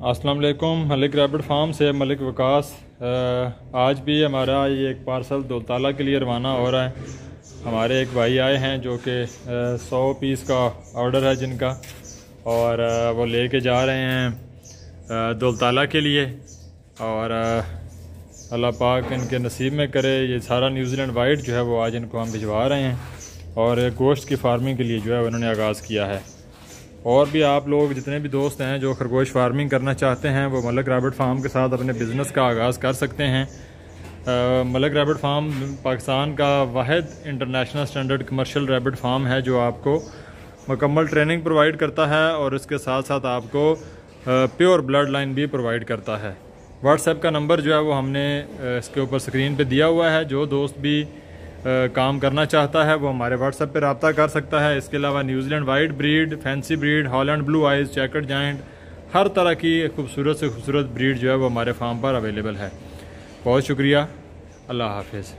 अस्सलाम वालेकुम। Malik rabbit farm से मलिक वकास। आज भी हमारा ये एक पार्सल दौलताला के लिए रवाना हो रहा है। हमारे एक भाई आए हैं जो कि 100 पीस का ऑर्डर है जिनका, और वो लेके जा रहे हैं दौलताला के लिए। और अल्लाह पाक इनके नसीब में करे। ये सारा न्यूजीलैंड वाइट जो है वो आज इनको हम भिजवा रहे हैं, और गोश्त की फार्मिंग के लिए जो है उन्होंने आगाज़ किया है। और भी आप लोग जितने भी दोस्त हैं जो खरगोश फार्मिंग करना चाहते हैं वो मलिक रैबिट फार्म के साथ अपने बिज़नेस का आगाज़ कर सकते हैं। मलिक रैबिट फार्म पाकिस्तान का वाहिद international standard commercial rabbit farm है जो आपको मुकम्मल ट्रेनिंग प्रोवाइड करता है, और इसके साथ साथ आपको प्योर ब्लड लाइन भी प्रोवाइड करता है। व्हाट्सएप का नंबर जो है वो हमने इसके ऊपर स्क्रीन पे दिया हुआ है। जो दोस्त भी काम करना चाहता है वो हमारे व्हाट्सएप पे रब्ता कर सकता है। इसके अलावा New Zealand white breed, fancy breed, Holland blue eyes, chequered giant, हर तरह की खूबसूरत से खूबसूरत ब्रीड जो है वो हमारे फार्म पर अवेलेबल है। बहुत शुक्रिया। अल्लाह हाफिज़।